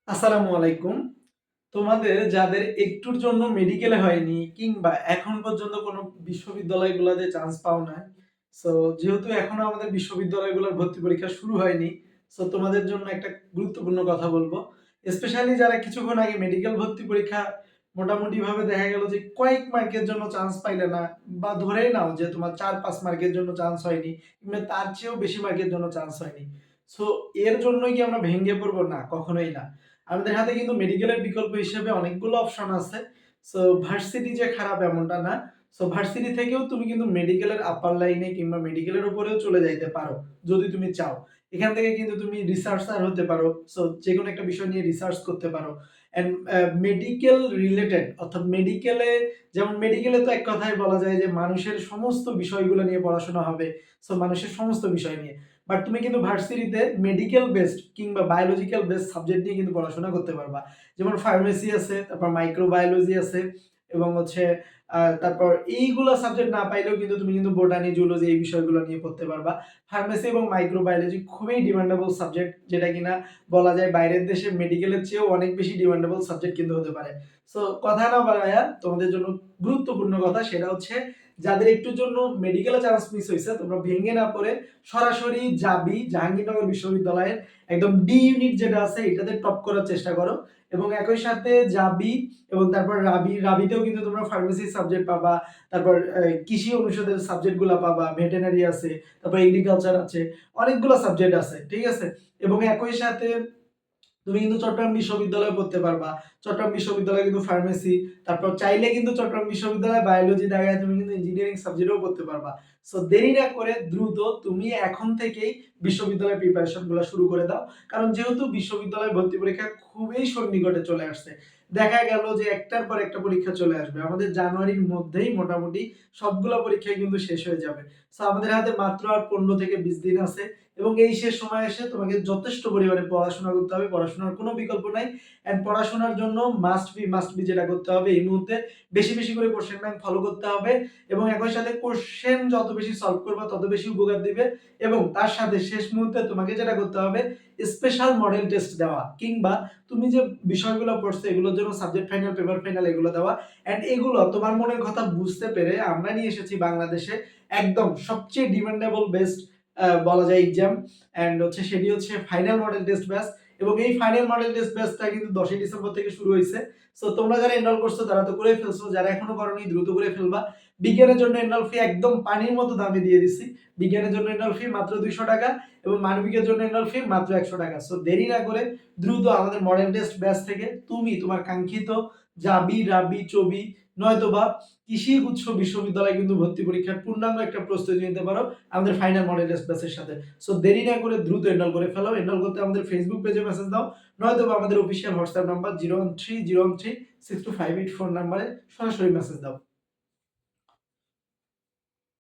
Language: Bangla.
আসসালামু আলাইকুম। তোমাদের যাদের একটুর জন্য মেডিকেলে হয়নি কিংবা এখন পর্যন্ত কোনো বিশ্ববিদ্যালয়গুলোতে চান্স পাও নাই। সো যেহেতু এখনো আমাদের বিশ্ববিদ্যালয়গুলোর ভর্তি পরীক্ষা শুরু হয়নি, সো তোমাদের জন্য একটা গুরুত্বপূর্ণ কথা বলবো। স্পেশালি যারা কিছুক্ষণ আগে মেডিকেল ভর্তি পরীক্ষা মোটামুটিভাবে দেখা গেল যে কয়েক মার্কের জন্য চান্স পাইলে না, বা ধরেই নাও যে তোমার ৪-৫ মার্কের জন্য চান্স হয়নি কিংবা তার চেয়েও বেশি মার্কের জন্য চান্স হয়নি। সো এর জন্যই কি আমরা ভেঙে পড়বো? না, কখনোই না। আমাদের হাতে কিন্তু মেডিকেলের বিকল্প হিসেবে অনেকগুলো অপশন আছে। সো ভার্সিটি যে খারাপ এমনটা না। সো ভার্সিটি থেকেও তুমি কিন্তু মেডিকেলের আপার লাইনে কিংবা মেডিকেলের উপরেও চলে যাইতে পারো যদি তুমি চাও। এখান থেকে কিন্তু তুমি রিসার্চার হতে পারো। সো যেকোনো একটা বিষয় নিয়ে রিসার্চ করতে পারো। অ্যান্ড মেডিকেল রিলেটেড অর্থাৎ মেডিকেলে, যেমন মেডিকেলে তো এক কথায় বলা যায় যে মানুষের সমস্ত বিষয়গুলো নিয়ে পড়াশোনা হবে। সো মানুষের সমস্ত বিষয় নিয়ে। বাট তুমি কিন্তু ভার্সিটিতে মেডিকেল বেসড কিংবা বায়োলজিক্যাল বেসড সাবজেক্ট নিয়ে কিন্তু পড়াশোনা করতে পারবা। যেমন ফার্মেসি আছে, তারপর মাইক্রোবায়োলজি আছে, এবং হচ্ছে তারপর এইগুলা সাবজেক্ট না পাইলেও কিন্তু তুমি কিন্তু বোটানি, জুলজি এই বিষয়গুলো নিয়ে পড়তে পারবা। ফার্মেসি এবং মাইক্রোবায়োলজি খুবই ডিমান্ডেবল সাবজেক্ট, যেটা কিনা বলা যায় বাইরের দেশে মেডিকেলের চেয়েও অনেক বেশি ডিমান্ডেবল সাবজেক্ট কিন্তু হতে পারে। সো কথা না বাড়ায়া তোমাদের জন্য গুরুত্বপূর্ণ কথা সেটা হচ্ছে, যাদের একটুর জন্য মেডিকেলে চান্স মিস হয়েছে তোমরা ভেঙে না পড়ে সরাসরি যাবি জাহাঙ্গীরনগর বিশ্ববিদ্যালয়ের একদম ডি ইউনিট যেটা আছে এটাতে টপ করার চেষ্টা করো। এবং একই সাথে যাবি এবং তারপর রাবিতেও কিন্তু তোমরা ফার্মেসি সাবজেক্ট পাবা। তারপর কৃষি অনুষদের সাবজেক্টগুলো পাবা, ভেটেনারি আছে, তারপর এগ্রিকালচার আছে, অনেকগুলো সাবজেক্ট আছে, ঠিক আছে। এবং একই সাথে তুমি কিন্তু চট্টগ্রাম বিশ্ববিদ্যালয়ে পড়তে পারবা। চট্টগ্রাম বিশ্ববিদ্যালয়ে কিন্তু ফার্মেসি, তারপর চাইলে কিন্তু চট্টগ্রাম বিশ্ববিদ্যালয়ে বায়োলজি জায়গায় তুমি কিন্তু ইঞ্জিনিয়ারিং সাবজেক্টও পড়তে পারবা। সো দেরি না করে দ্রুত তুমি এখন থেকেই বিশ্ববিদ্যালয়ের প্রিপারেশন গুলো শুরু করে দাও। কারণ যেহেতু বিশ্ববিদ্যালয় ভর্তি পরীক্ষা খুবই সন্নিকটে চলে আসছে, দেখা গেল যে একটার পর একটা পরীক্ষা চলে আসবে। আমাদের জানুয়ারির মধ্যেই মোটামুটি সবগুলো পরীক্ষাই কিন্তু শেষ হয়ে যাবে। সো আমাদের হাতে মাত্র আর 15 থেকে 20 দিন আছে, এবং এই শেষ সময় এসে তোমাকে যথেষ্ট পরিমাণে পড়াশোনা করতে হবে। পড়াশোনার কোনো বিকল্প নাই। এন্ড পড়াশোনার জন্য মাস্ট বি যেটা করতে হবে এই মুহূর্তে, বেশি বেশি করে কোশ্চেন ব্যাংক ফলো করতে হবে। এবং একই সাথে কোশ্চেন যত বেশি সলভ করবা তত বেশি উপকার দিবে। এবং তার সাথে শেষ মুহূর্তে তোমাকে যেটা করতে হবে, স্পেশাল মডেল টেস্ট দেওয়া, কিংবা তুমি যে বিষয়গুলো পড়ছো এগুলোর জন্য সাবজেক্ট ফাইনাল, পেপার ফাইনাল এগুলো দেওয়া। এন্ড এগুলো তোমার মনের কথা বুঝতে পেরে আমরা নিয়ে এসেছি বাংলাদেশে একদম সবচেয়ে ডিমান্ডেবল বেস্ট বলা যায় এক্সাম। অ্যান্ড হচ্ছে সেটি হচ্ছে ফাইনাল মডেল টেস্ট ব্যাচ। এবং এই ফাইনাল মডেল টেস্ট ব্যাচটা কিন্তু 10ই ডিসেম্বর থেকে শুরু হয়েছে। সো তোমরা যারা এনরোল করছো তারা তো করে ফেলছো, যারা এখনো করোনি দ্রুত করে ফেলবা। বিজ্ঞানের জন্য এনরোল ফি একদম পানির মতো দামে দিয়ে দিছি। বিজ্ঞানের জন্য এনরোল ফি মাত্র 200 টাকা, এবং মানবিকের জন্য এনরোল ফি মাত্র 100 টাকা। সো দেরি না করে দ্রুত আমাদের মডেল টেস্ট ব্যাচ থেকে তুমি তোমার কাঙ্ক্ষিত জাবি, রাবি, চবি নয়তোবা কৃষি গুচ্ছ বিশ্ববিদ্যালয়ে কিন্তু ভর্তি পরীক্ষার পূর্ণাঙ্গ একটা প্রস্তুতি নিতে পারো আমাদের ফাইনাল মডেল টেস্ট ব্যাচের সাথে। সো দেরি না করে দ্রুত এনরোল করে ফেলো। এনরোল করতে আমাদের ফেসবুক পেজে মেসেজ দাও, নয়তোবা আমাদের অফিসিয়াল হোয়াটসঅ্যাপ নাম্বার 013 013 6258 ফোন নাম্বারে সরাসরি মেসেজ দাও।